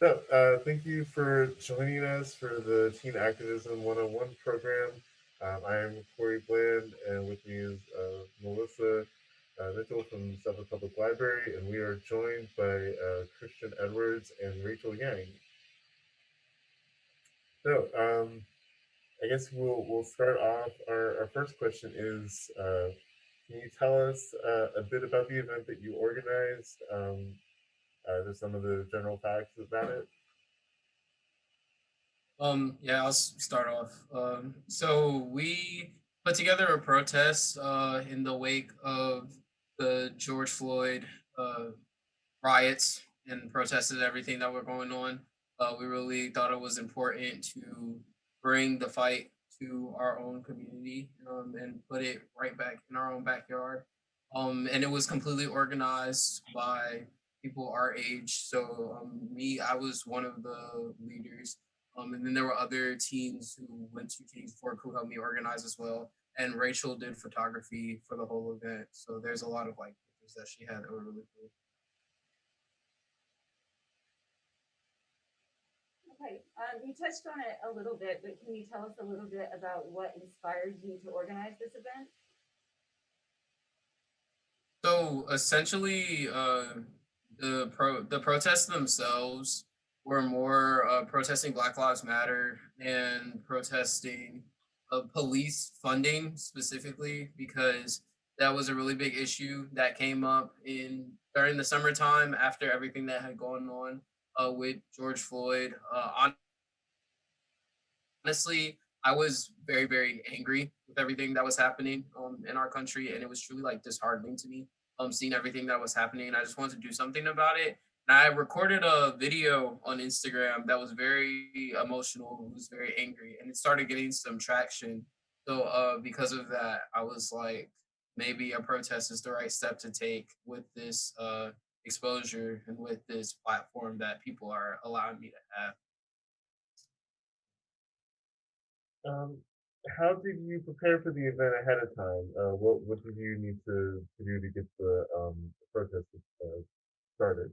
Thank you for joining us for the Teen Activism 101 program. I am Corey Bland, and with me is Melissa Mitchell from Suffolk Public Library, and we are joined by Christian Edwards and Rachel Yang. So, I guess we'll start off. Our first question is, can you tell us a bit about the event that you organized? Just some of the general facts about it. Yeah, start off. So we put together a protest in the wake of the George Floyd uh, riots and protested everything that were going on. We really thought it was important to bring the fight to our own community and put it right back in our own backyard. And it was completely organized by people our age. So I was one of the leaders. And then there were other teens who went to Teens Fork who helped me organize as well. And Rachel did photography for the whole event. So there's a lot of like pictures that she had that were really cool. Okay, you touched on it a little bit, but can you tell us a little bit about what inspired you to organize this event? So essentially, the protests themselves were more protesting Black Lives Matter and protesting police funding specifically because that was a really big issue that came up in during the summertime after everything that had gone on with George Floyd. Honestly, I was very, very angry with everything that was happening in our country, and it was truly like disheartening to me. Seeing everything that was happening, I just wanted to do something about it. And I recorded a video on Instagram that was very emotional. It was very angry, and it started getting some traction. So, because of that, I was like, maybe a protest is the right step to take with this exposure and with this platform that people are allowing me to have. Um, how did you prepare for the event ahead of time? What did you need to do to get the protest started?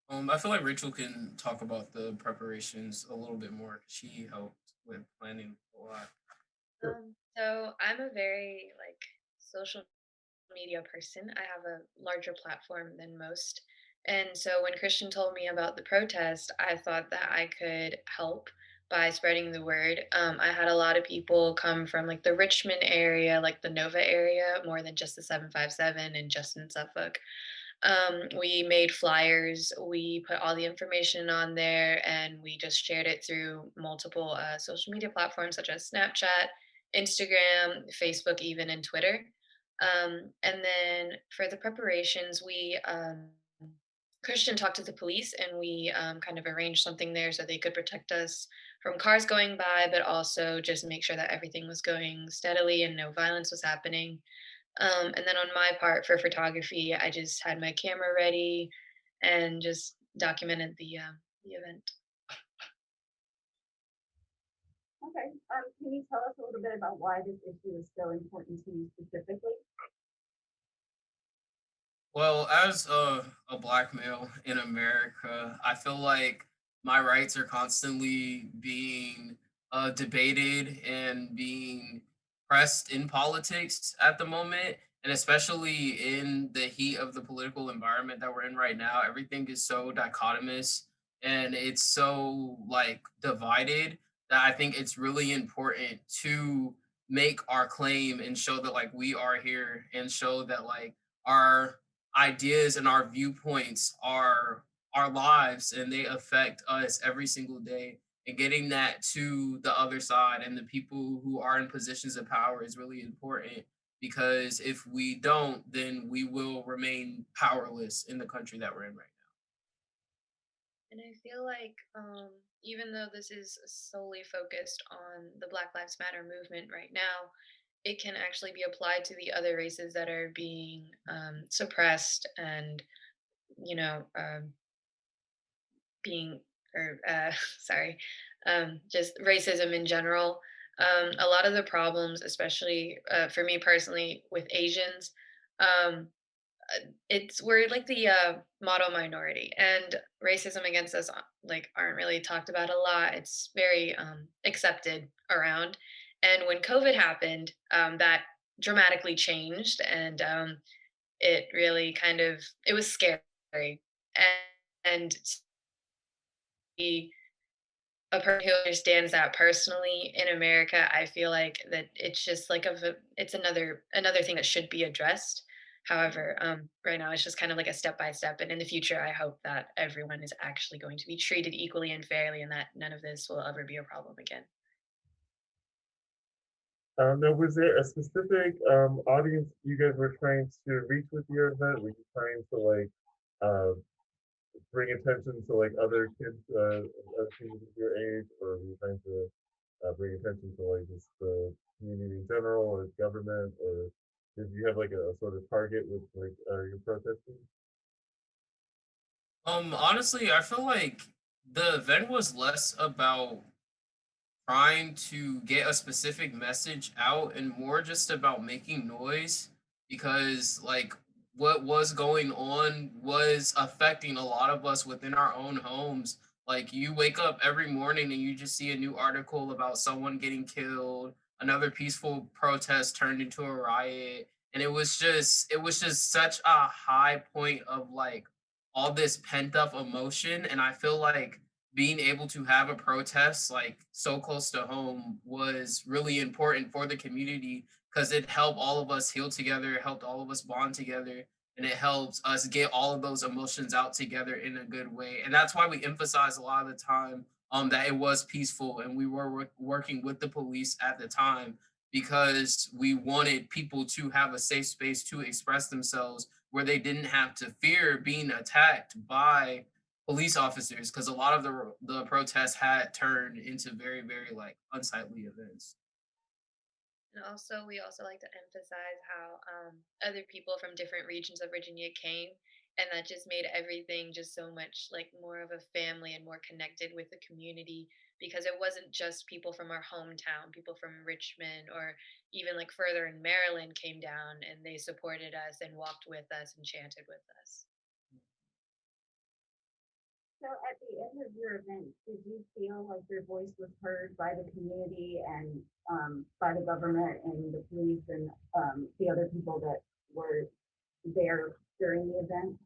I feel like Rachel can talk about the preparations a little bit more. 'Cause she helped with planning a lot. Sure. So I'm a very social media person. I have a larger platform than most. And so when Christian told me about the protest, I thought that I could help by spreading the word. I had a lot of people come from like the Richmond area, like the Nova area, more than just the 757 and just in Suffolk. We made flyers, we put all the information on there, and we just shared it through multiple social media platforms such as Snapchat, Instagram, Facebook, even, and Twitter. And then for the preparations, Christian talked to the police and we kind of arranged something there so they could protect us from cars going by, but also just make sure that everything was going steadily and no violence was happening. And then on my part for photography, I just had my camera ready and just documented the event. Okay, can you tell us a little bit about why this issue is so important to you specifically? Well, as a black male in America, I feel like my rights are constantly being debated and being pressed in politics at the moment. And especially in the heat of the political environment that we're in right now, everything is so dichotomous and it's so like divided that I think it's really important to make our claim and show that like we are here and show that like our ideas and our viewpoints are our lives and they affect us every single day, and getting that to the other side and the people who are in positions of power is really important, because if we don't, then we will remain powerless in the country that we're in right And I feel like even though this is solely focused on the Black Lives Matter movement right now, it can actually be applied to the other races that are being suppressed and, you know, being or sorry, just racism in general. A lot of the problems, especially for me personally with Asians, um, it's we're like the model minority, and racism against us like aren't really talked about a lot. It's very accepted around. And when COVID happened, that dramatically changed, and it really kind of it was scary. And to be a person who understands that personally in America, I feel like that it's just like it's another thing that should be addressed. However, right now it's just kind of like a step by step, and in the future, I hope that everyone is actually going to be treated equally and fairly, and that none of this will ever be a problem again. Now, was there a specific audience you guys were trying to reach with your event? Were you trying to like uh, bring attention to like other kids of your age, or were you trying to bring attention to like just the community in general, or government, or did you have like a sort of target with like your protesting? Honestly, I feel like the event was less about trying to get a specific message out and more just about making noise because what was going on was affecting a lot of us within our own homes. Like you wake up every morning and you just see a new article about someone getting killed, another peaceful protest turned into a riot, and it was just such a high point of like all this pent up emotion. And I feel like being able to have a protest like so close to home was really important for the community because it helped all of us heal together, it helped all of us bond together, and it helps us get all of those emotions out together in a good way. And that's why we emphasize a lot of the time that it was peaceful and we were working with the police at the time because we wanted people to have a safe space to express themselves where they didn't have to fear being attacked by police officers because a lot of the protests had turned into very very like unsightly events. And also, we also like to emphasize how other people from different regions of Virginia came, and that just made everything just so much like more of a family and more connected with the community because it wasn't just people from our hometown, people from Richmond or even like further in Maryland came down and they supported us and walked with us and chanted with us. So at the end of your event, did you feel like your voice was heard by the community and by the government and the police and the other people that were there during the event?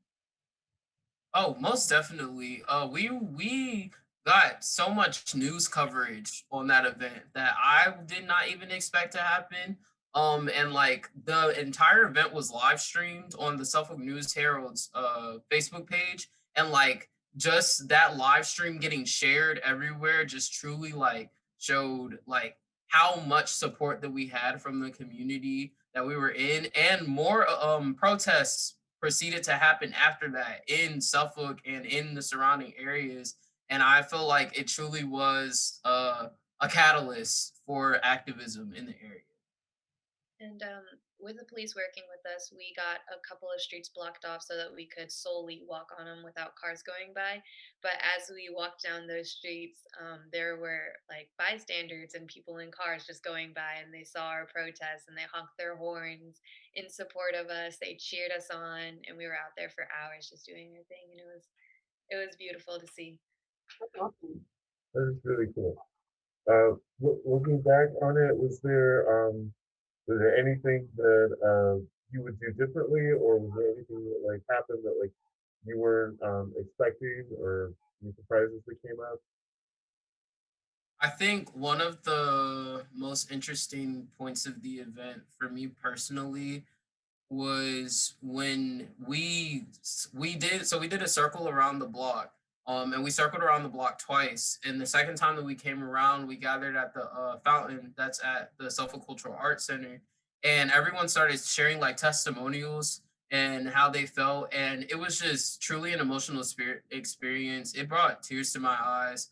Oh, most definitely. We got so much news coverage on that event that I did not even expect to happen. And like the entire event was live streamed on the Suffolk News Herald's Facebook page, and like just that live stream getting shared everywhere just truly like showed like how much support that we had from the community that we were in, and more protests proceeded to happen after that in Suffolk and in the surrounding areas. And I feel like it truly was a catalyst for activism in the area. And with the police working with us, we got a couple of streets blocked off so that we could solely walk on them without cars going by. But as we walked down those streets, there were like bystanders and people in cars just going by, and they saw our protest and they honked their horns in support of us. They cheered us on, and we were out there for hours just doing our thing, and it was beautiful to see. That's awesome. That is really cool. Looking back on it, was there anything that you would do differently, or was there anything that like happened that like you weren't expecting, or any surprises that came up? I think one of the most interesting points of the event for me personally was when we did a circle around the block, and we circled around the block twice, and the second time that we came around we gathered at the fountain that's at the Suffolk Cultural Arts Center, and everyone started sharing like testimonials and how they felt, and it was just truly an emotional spirit experience. It brought tears to my eyes.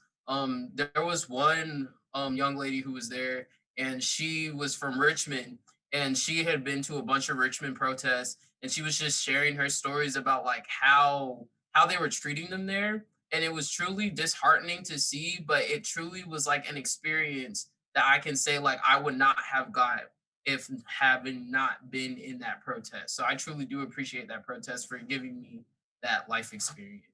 There was one young lady who was there, and she was from Richmond, and she had been to a bunch of Richmond protests, and she was just sharing her stories about like how they were treating them there, and it was truly disheartening to see, but it truly was like an experience that I can say like I would not have got if having not been in that protest. So I truly do appreciate that protest for giving me that life experience.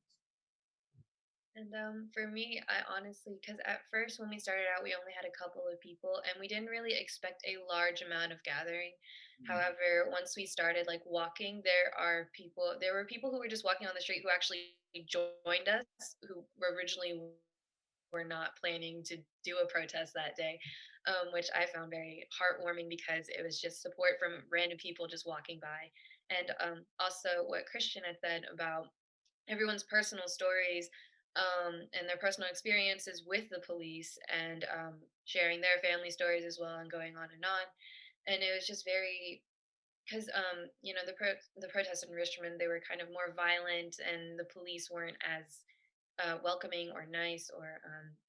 And for me, I honestly, because at first when we started out, we only had a couple of people, and we didn't really expect a large amount of gathering. Mm. However, once we started like walking, there were people who were just walking on the street who actually joined us, who originally were not planning to do a protest that day, which I found very heartwarming because it was just support from random people just walking by. And also, what Christian had said about everyone's personal stories and their personal experiences with the police and sharing their family stories as well and going on and on. And it was just very because the protests in Richmond, they were kind of more violent and the police weren't as welcoming or nice or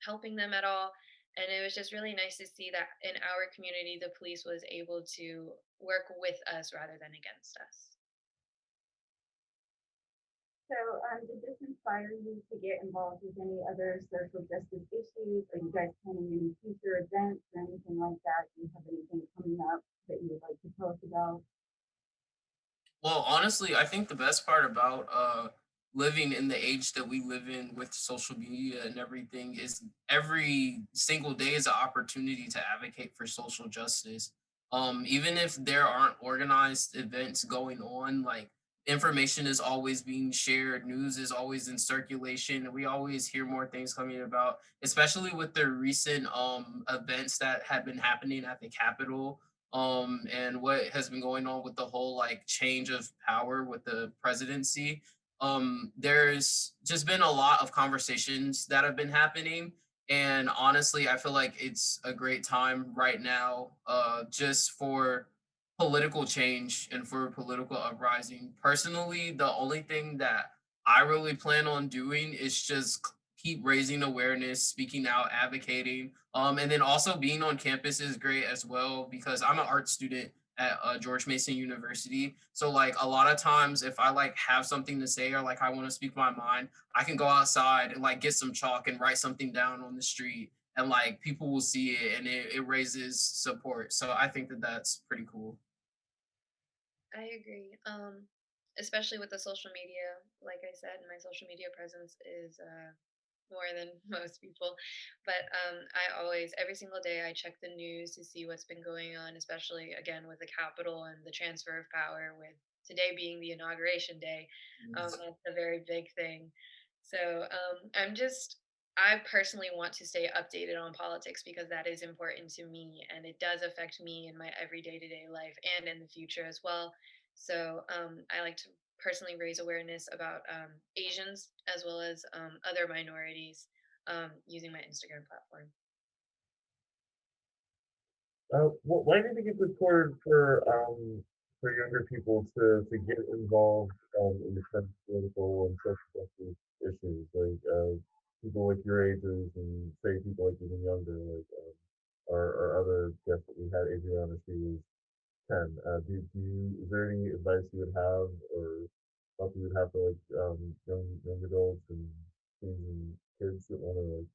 helping them at all. And it was just really nice to see that in our community, the police was able to work with us rather than against us. So, did this inspire you to get involved with any other social justice issues? Are you guys planning any future events or anything like that? Do you have anything coming up that you would like to tell us about? Well, honestly, I think the best part about living in the age that we live in with social media and everything is every single day is an opportunity to advocate for social justice. Even if there aren't organized events going on, like information is always being shared, news is always in circulation, and we always hear more things coming about, especially with the recent events that have been happening at the Capitol, and what has been going on with the whole like change of power with the presidency. There's just been a lot of conversations that have been happening, and honestly I feel like it's a great time right now, just for political change and for political uprising. Personally, the only thing that I really plan on doing is just keep raising awareness, speaking out, advocating. And then also being on campus is great as well because I'm an art student at George Mason University. So like a lot of times if I like have something to say or like I want to speak my mind, I can go outside and like get some chalk and write something down on the street, and like people will see it and it raises support. So I think that that's pretty cool. I agree. Especially with the social media. Like I said, my social media presence is more than most people. But I always, every single day, I check the news to see what's been going on, especially again with the Capitol and the transfer of power, with today being the inauguration day. Yes. That's a very big thing. So I personally want to stay updated on politics because that is important to me and it does affect me in my everyday to day life and in the future as well. So I like to personally raise awareness about Asians as well as other minorities using my Instagram platform. Why do you think it's important for younger people to get involved in the kind of political and social justice issues, like people like your ages and say people like even younger, like our other guest that we had, Adriana, she was 10. Is there any advice you would have or thought you would have for like young adults and teens and kids that want to like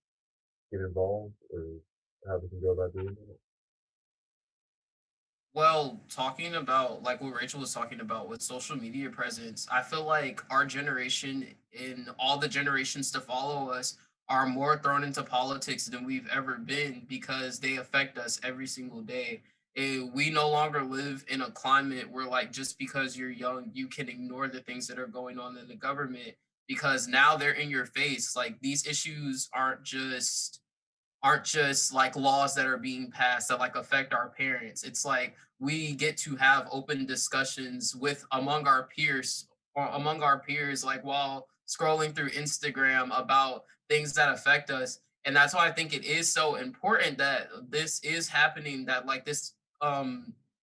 get involved or how they can go about doing it? Well, talking about like what Rachel was talking about with social media presence, I feel like our generation and all the generations to follow us are more thrown into politics than we've ever been because they affect us every single day. We no longer live in a climate where like just because you're young, you can ignore the things that are going on in the government because now they're in your face. Like these issues aren't just like laws that are being passed that like affect our parents. It's like we get to have open discussions with among our peers or among our peers, like while scrolling through Instagram about things that affect us. And that's why I think it is so important that this is happening, that like this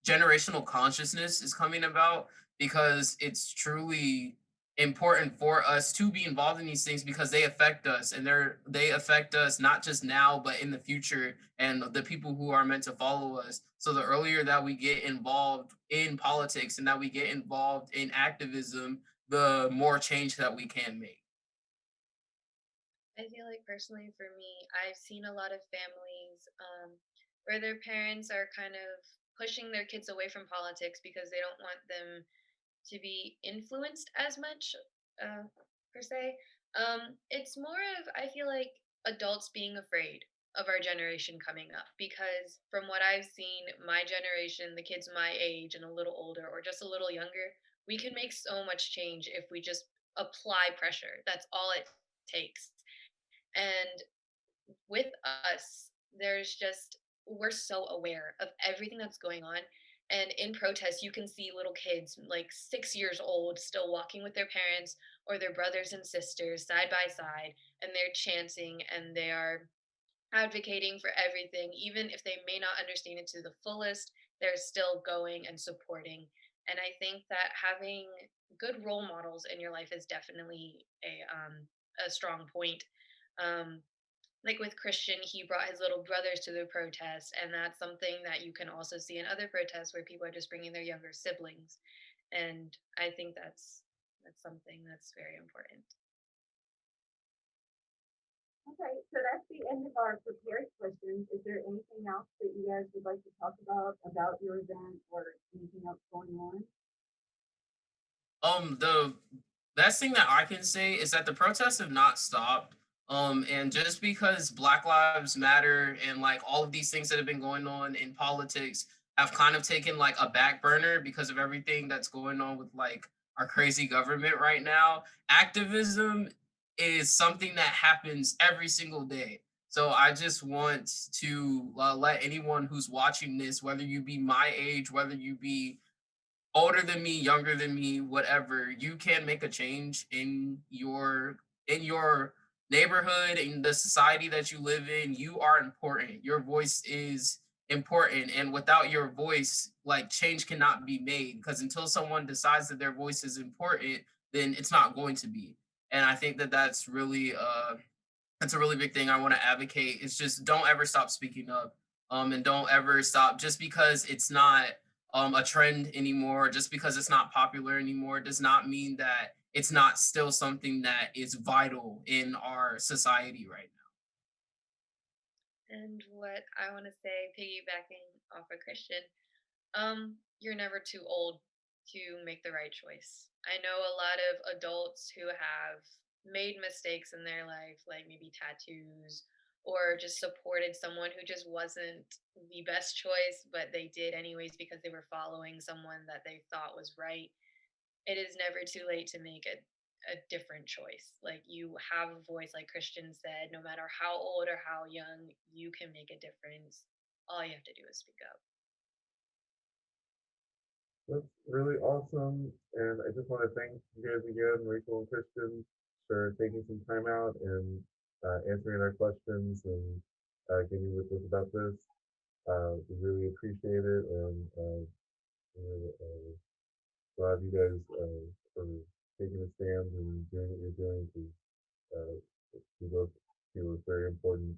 generational consciousness is coming about because it's truly important for us to be involved in these things because they affect us, and they affect us not just now but in the future and the people who are meant to follow us. So the earlier that we get involved in politics and that we get involved in activism, the more change that we can make. I feel like personally for me, I've seen a lot of families where their parents are kind of pushing their kids away from politics because they don't want them to be influenced as much, uh, per se. It's more of, I feel like, adults being afraid of our generation coming up, because from what I've seen, my generation, the kids my age and a little older or just a little younger, we can make so much change if we just apply pressure. That's all it takes. And with us, there's just, we're so aware of everything that's going on. And in protests, you can see little kids like 6 years old still walking with their parents or their brothers and sisters side by side, and they're chanting and they are advocating for everything. Even if they may not understand it to the fullest, they're still going and supporting. And I think that having good role models in your life is definitely a strong point. Um, like with Christian, he brought his little brothers to the protest, and that's something that you can also see in other protests where people are just bringing their younger siblings. And I think that's something that's very important. Okay, so that's the end of our prepared questions. Is there anything else that you guys would like to talk about your event or anything else going on? The best thing that I can say is that the protests have not stopped. And just because Black Lives Matter and like all of these things that have been going on in politics have kind of taken like a back burner because of everything that's going on with like our crazy government right now, activism is something that happens every single day. So I just want to let anyone who's watching this, whether you be my age, whether you be older than me, younger than me, whatever, you can make a change in your neighborhood, in the society that you live in. You are important. Your voice is important. And without your voice, like change cannot be made because until someone decides that their voice is important, then it's not going to be. And I think that that's a really big thing I want to advocate is just don't ever stop speaking up. And don't ever stop just because it's not a trend anymore, just because it's not popular anymore, does not mean that it's not still something that is vital in our society right And what I want to say, piggybacking off of Christian, you're never too old to make the right choice. I know a lot of adults who have made mistakes in their life, like maybe tattoos, or just supported someone who just wasn't the best choice, but they did anyways because they were following someone that they thought was right. It is never too late to make a different choice. Like, you have a voice, like Christian said, no matter how old or how young, you can make a difference. All you have to do is speak up. That's really awesome. And I just want to thank you guys again, Rachel and Christian, for taking some time out and answering our questions and getting with us about this. We really appreciate it. And we're glad you guys for taking a stand and doing what you're doing because we both feel it's very important.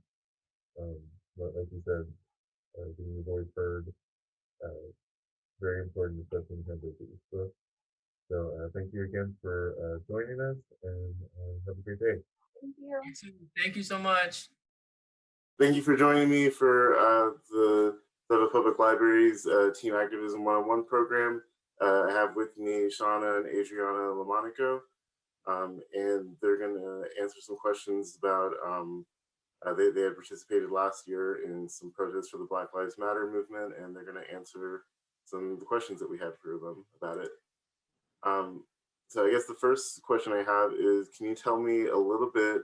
Um, but like you said, getting your voice heard, uh, very important, especially in times like these. So thank you again for joining us and have a great day. Thank you. now. Thank you so much. Thank you for joining me for the Seven Public Libraries Team Activism 101 program. I have with me Shauna and Adriana Lamonico, and they're going to answer some questions about they had participated last year in some protests for the Black Lives Matter movement, and they're going to answer some of the questions that we had for them about it. So I guess the first question I have is, can you tell me a little bit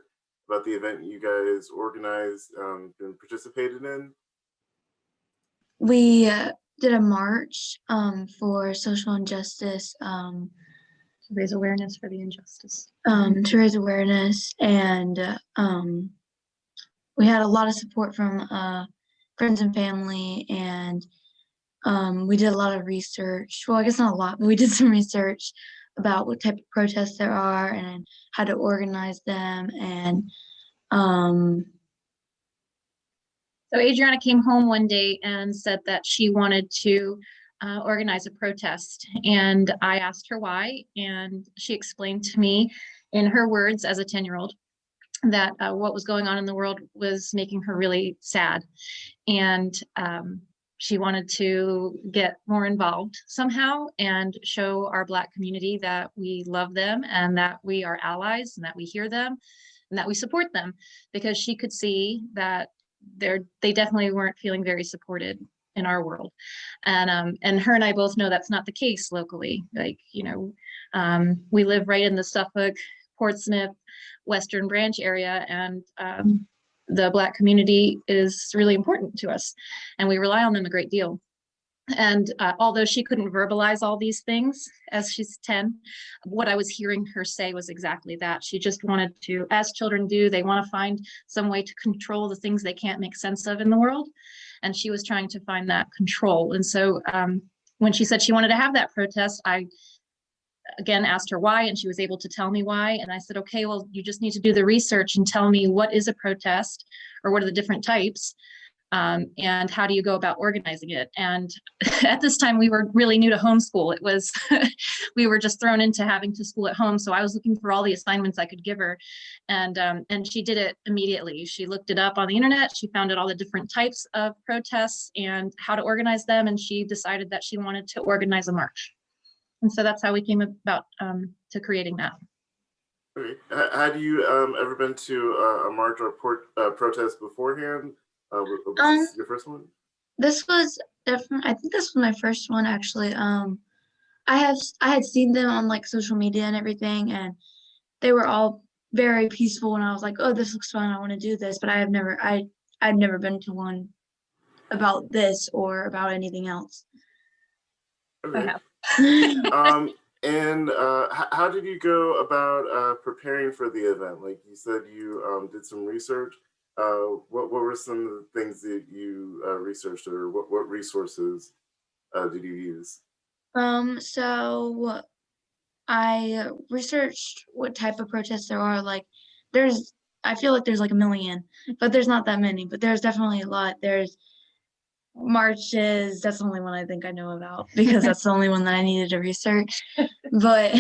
about the event you guys organized and participated in? We did a march for social injustice, To raise awareness for the injustice. to raise awareness, and we had a lot of support from friends and family, and we did a lot of research. Well, I guess not a lot, but we did some research about what type of protests there are and how to organize them. And So Adriana came home one day and said that she wanted to organize a protest. And I asked her why, and she explained to me in her words as a 10-year-old that what was going on in the world was making her really sad. And she wanted to get more involved somehow and show our Black community that we love them and that we are allies and that we hear them and that we support them, because she could see that they definitely weren't feeling very supported in our world. And her and I both know that's not the case locally. Like, we live right in the Suffolk, Portsmouth, Western Branch area, and the Black community is really important to us, and we rely on them a great deal. And although she couldn't verbalize all these things as she's 10, what I was hearing her say was exactly that. She just wanted to, as children do, they want to find some way to control the things they can't make sense of in the world. And she was trying to find that control. And so when she said she wanted to have that protest, I again asked her why, and she was able to tell me why. And I said, okay, well, you just need to do the research and tell me what is a protest, or what are the different types, and how do you go about organizing it. And at this time, we were really new to homeschool. It was we were just thrown into having to school at home, so I was looking for all the assignments I could give her, and she did it immediately. She looked it up on the internet. She found out all the different types of protests and how to organize them, and she decided that she wanted to organize a march. And so that's how we came about to creating that. Okay. Had you ever been to a march or protest beforehand? Was this your first one? This was different. I think this was my first one, actually. I had seen them on like social media and everything, and they were all very peaceful, and I was like, oh, this looks fun, I want to do this. But I'd never been to one about this or about anything else. Okay. And how did you go about preparing for the event? Like you said, you did some research. What were some of the things that you researched, or what resources did you use? So I researched what type of protests there are. Like, I feel like there's like a million, but there's not that many, but there's definitely a lot. There's marches. That's the only one I think I know about, because that's the only one that I needed to research. But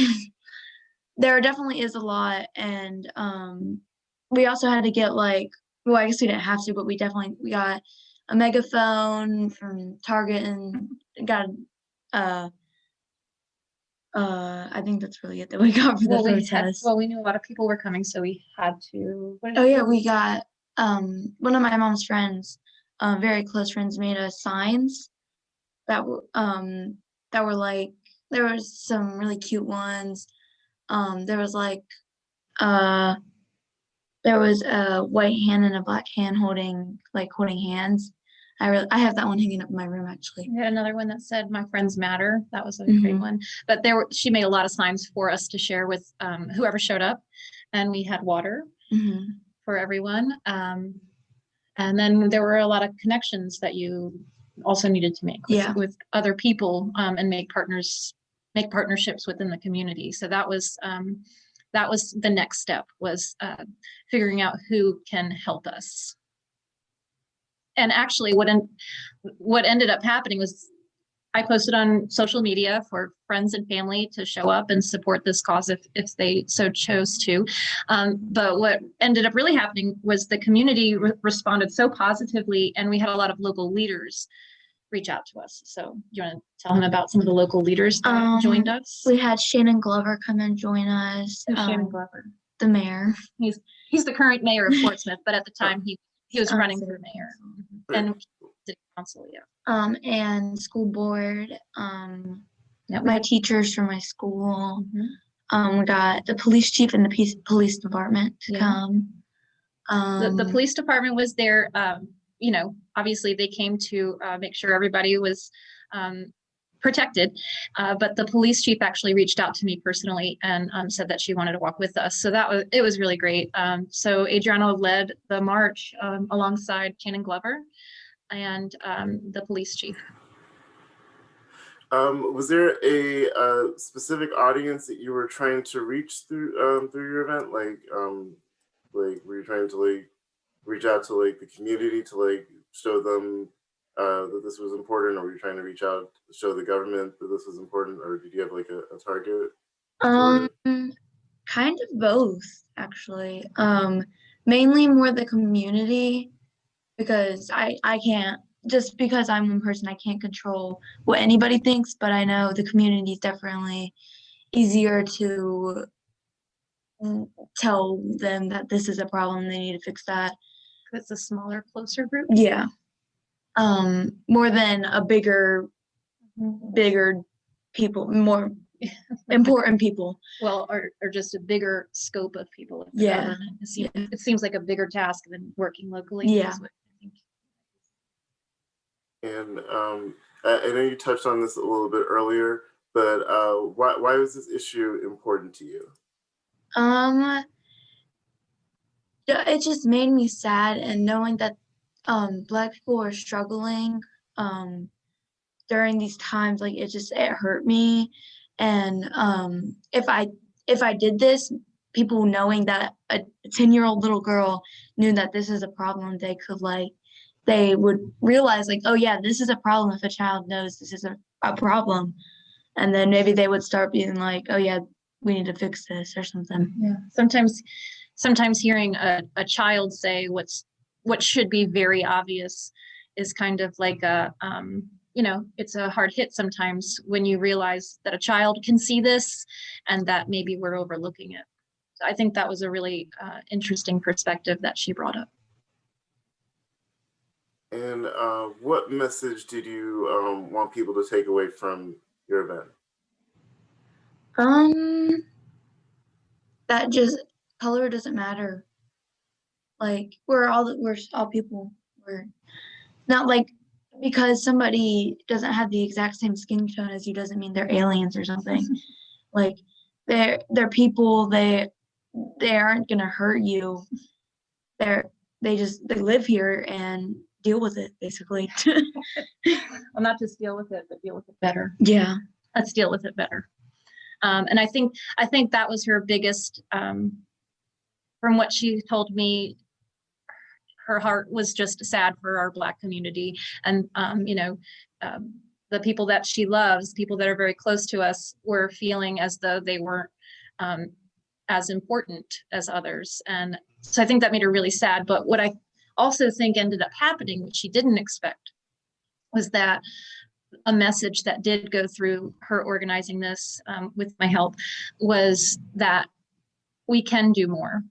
there definitely is a lot. And we also had to get like, well, I guess we didn't have to, but we got a megaphone from Target, and got I think that's really it that we got for the protest. We knew a lot of people were coming, so we had to. We got one of my mom's friends, very close friends, made us signs that were like, there was some really cute ones. There was like there was a white hand and a black hand holding hands. I have that one hanging up in my room, actually. We had another one that said "My friends matter." That was a great one. But she made a lot of signs for us to share with whoever showed up, and we had water for everyone. And then there were a lot of connections that you also needed to make with other people, and make partnerships within the community. So that was the next step, was figuring out who can help us. And actually what ended up happening was I posted on social media for friends and family to show up and support this cause if they so chose to. But what ended up really happening was the community responded so positively, and we had a lot of local leaders reach out to us. So you want to tell them about some of the local leaders that joined us? We had Shannon Glover come and join us. Shannon Glover? The mayor. He's the current mayor of Portsmouth, but at the time he was running for mayor. And city council, and school board, my teachers from my school. We got the police chief and the police department to come. The police department was there. Obviously they came to make sure everybody was protected, but the police chief actually reached out to me personally and said that she wanted to walk with us. So it was really great. So Adriana led the march alongside Shannon Glover and the police chief. Was there a specific audience that you were trying to reach through your event? Like were you trying to reach out to the community to show them that this was important, or were you trying to reach out to show the government that this was important, or did you have a target? Kind of both, actually. Mainly more the community, because I can't just because I'm one person, I can't control what anybody thinks, but I know the community is definitely easier to tell them that this is a problem, they need to fix that. It's a smaller, closer group. Yeah. More than a bigger people, more important people. Well, or just a bigger scope of people. Of Yeah. government. It seems like a bigger task than working locally. Yeah. Is what I think. And I know you touched on this a little bit earlier, but why was this issue important to you? It just made me sad, and knowing that Black people are struggling during these times, like it hurt me. And if I did this, people knowing that a 10-year-old little girl knew that this is a problem, they would realize like, oh yeah, this is a problem. If a child knows this is a problem, and then maybe they would start being like, oh yeah, we need to fix this or something. Yeah. Sometimes hearing a child say what should be very obvious is kind of like it's a hard hit sometimes when you realize that a child can see this and that maybe we're overlooking it. So I think that was a really interesting perspective that she brought up. And what message did you want people to take away from your event? That just color doesn't matter. Like we're all people. We're not like because somebody doesn't have the exact same skin tone as you doesn't mean they're aliens or something. Like they're people. They aren't gonna hurt you. They live here and deal with it basically. Well, not just deal with it, but deal with it better. Yeah. Let's deal with it better. And I think that was her biggest, from what she told me, her heart was just sad for our Black community. And, the people that she loves, people that are very close to us, were feeling as though they weren't as important as others. And so I think that made her really sad. But what I also think ended up happening, which she didn't expect, was that a message that did go through her organizing this with my help was that we can do more.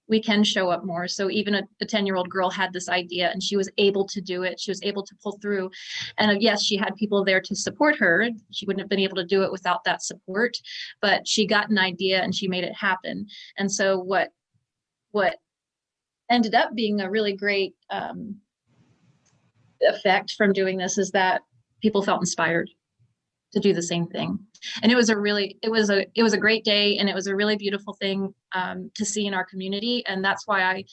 We can show up more. So even a 10-year-old girl had this idea and she was able to do it. She was able to pull through. And yes, she had people there to support her. She wouldn't have been able to do it without that support, but she got an idea and she made it happen. And so what ended up being a really great effect from doing this is that people felt inspired to do the same thing. And it was a great day, and it was a really beautiful thing to see in our community. And that's why I,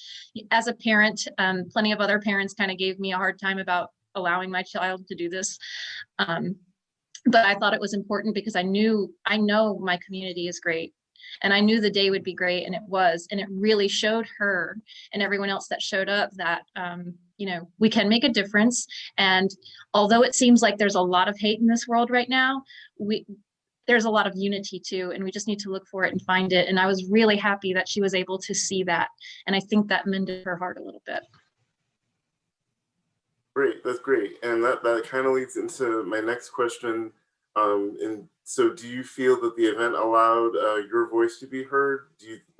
as a parent, plenty of other parents kind of gave me a hard time about allowing my child to do this. But I thought it was important because I know my community is great. And I knew the day would be great, and it was. And it really showed her and everyone else that showed up that we can make a difference. And although it seems like there's a lot of hate in this world right now, there's a lot of unity too, and we just need to look for it and find it. And I was really happy that she was able to see that. And I think that mended her heart a little bit. Great, that's great. And that kind of leads into my next question. And so do you feel that the event allowed your voice to be heard?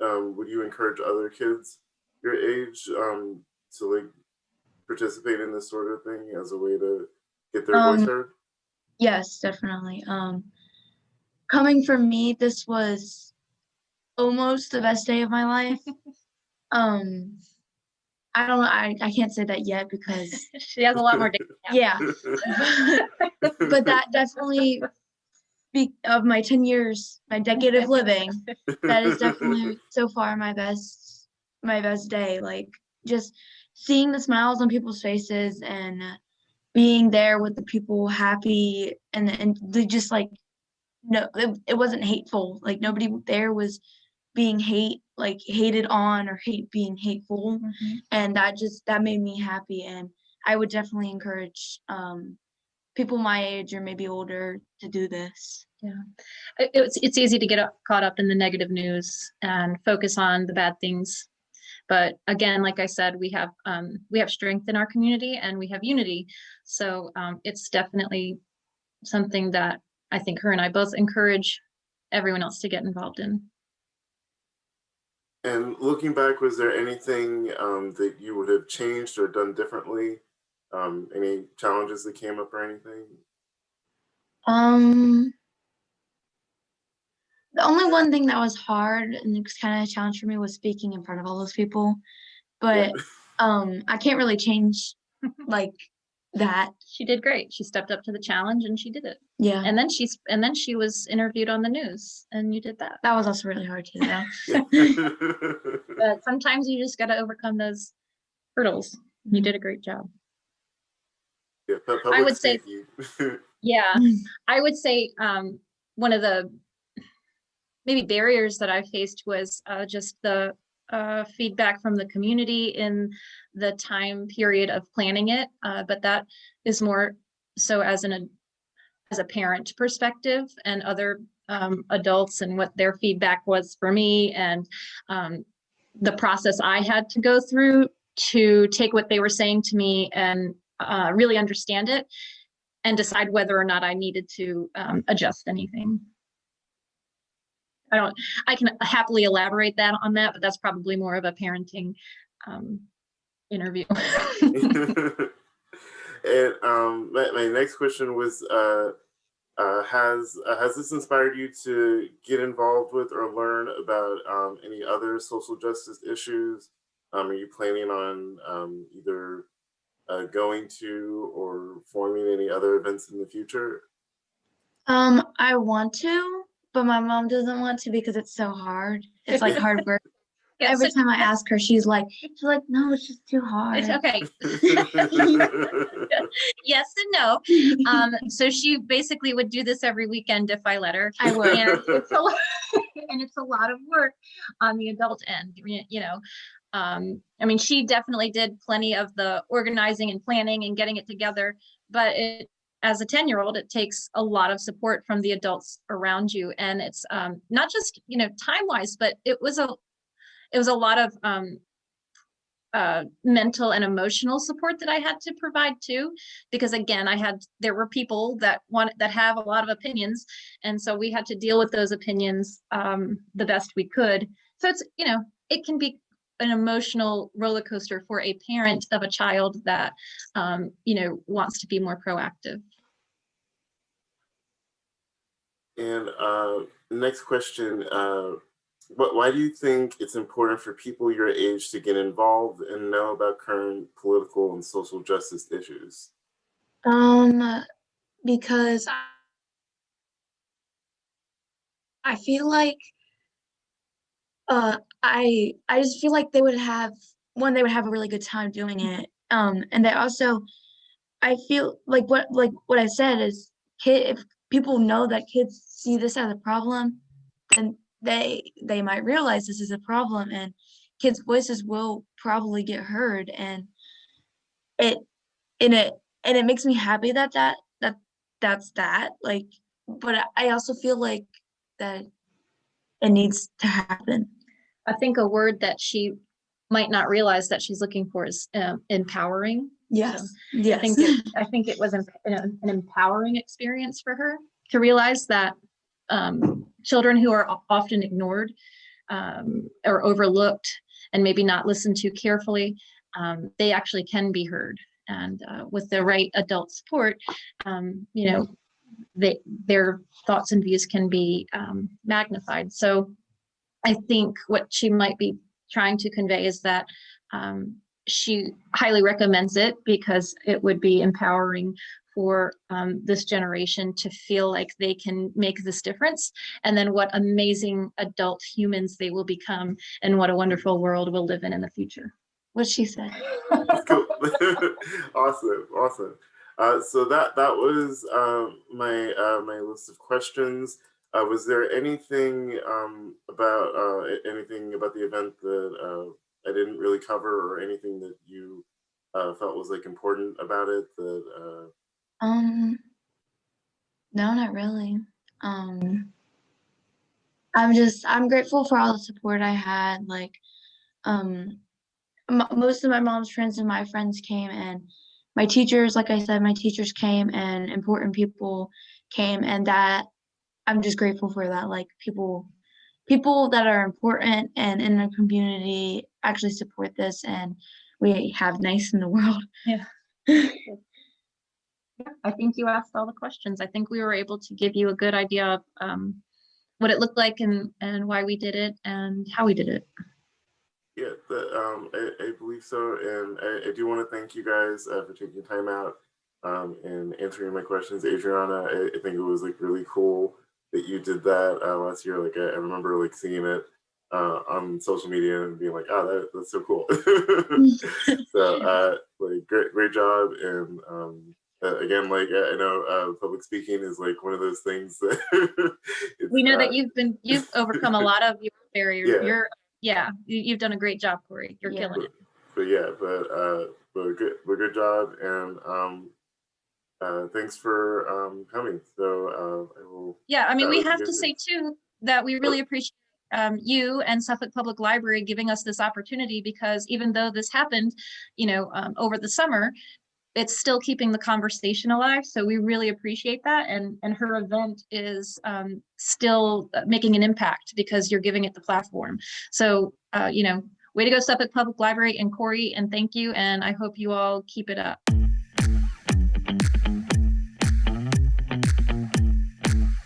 Would you encourage other kids your age to like participate in this sort of thing as a way to get their voice heard? Yes, definitely. Coming from me, this was almost the best day of my life. I don't know. I can't say that yet because she has a lot more days. Yeah, but that definitely of my 10 years, my decade of living, that is definitely so far my best day. Like just seeing the smiles on people's faces and being there with the people happy and they just like, no, it wasn't hateful. Like nobody there was being hated on or being hateful. Mm-hmm. And that made me happy. And I would definitely encourage people my age or maybe older to do this. Yeah, it's easy to get caught up in the negative news and focus on the bad things. But again, like I said, we have strength in our community and we have unity. So it's definitely something that I think her and I both encourage everyone else to get involved in. And looking back, was there anything that you would have changed or done differently? Any challenges that came up or anything? The only one thing that was hard and it was kind of a challenge for me was speaking in front of all those people. But I can't really change like that. She did great. She stepped up to the challenge and she did it. Yeah. And then she was interviewed on the news and you did that. That was also really hard too, though. But sometimes you just got to overcome those hurdles. You did a great job. Yeah, I would say, yeah, Mm. I would say one of the maybe barriers that I faced was just the feedback from the community in the time period of planning it. But that is more so as a parent perspective and other adults and what their feedback was for me and the process I had to go through to take what they were saying to me and really understand it and decide whether or not I needed to adjust anything. I can happily elaborate on that, but that's probably more of a parenting interview. And my next question was, has this inspired you to get involved with or learn about any other social justice issues? Are you planning on either going to or forming any other events in the future? I want to, but my mom doesn't want to because it's so hard. It's like hard work. Yeah, Every so time I ask her, she's like, no, it's just too hard. it's okay. Yes and no. So she basically would do this every weekend if I let her. I would. And it's a lot of work on the adult end, you know. I mean, she definitely did plenty of the organizing and planning and getting it together, but as a 10-year-old, it takes a lot of support from the adults around you. And it's not just, time-wise, but it was a lot of mental and emotional support that I had to provide too, because again, there were people that have a lot of opinions, and so we had to deal with those opinions the best we could. So it's it can be an emotional roller coaster for a parent of a child that wants to be more proactive. And next question, why do you think it's important for people your age to get involved and know about current political and social justice issues? Because I feel like I just feel like they would have a really good time doing it. And they also, I feel like what I said is if people know that kids see this as a problem, then they might realize this is a problem and kids' voices will probably get heard, and it makes me happy that's that, like, but I also feel like that it needs to happen. I think a word that she might not realize that she's looking for is empowering. Yes. So Yes. I think it was an empowering experience for her to realize that children who are often ignored or overlooked and maybe not listened to carefully, they actually can be heard. And with the right adult support, their thoughts and views can be magnified. So I think what she might be trying to convey is that she highly recommends it because it would be empowering for this generation to feel like they can make this difference, and then what amazing adult humans they will become, and what a wonderful world we'll live in the future. What she said. Cool. Awesome. So that was my list of questions. Was there anything about the event that I didn't really cover, or anything that you felt was like important about it? That no, not really. I'm grateful for all the support I had. Like, most of my mom's friends and my friends came, and my teachers, like I said, my teachers came, and important people came, and that I'm just grateful for that. Like people that are important and in the community actually support this, and we have nice in the world. Yeah. I think you asked all the questions. I think we were able to give you a good idea of what it looked like and why we did it and how we did it. Yeah, I believe so. And I do want to thank you guys for taking time out and answering my questions. Adriana, I think it was like really cool that you did that last year. Like I remember like seeing it on social media and being like, oh, that's so cool. So like great job. And again, like I know public speaking is like one of those things that we know that you've overcome a lot of your barriers. Yeah. You've done a great job, Corey. You're killing it. But good job, and thanks for coming. So I will. Yeah, I mean, we have to say too that we really appreciate you and Suffolk Public Library giving us this opportunity, because even though this happened, over the summer, it's still keeping the conversation alive. So we really appreciate that. And her event is still making an impact because you're giving it the platform. So, way to go, Suffolk Public Library and Corey, and thank you. And I hope you all keep it up.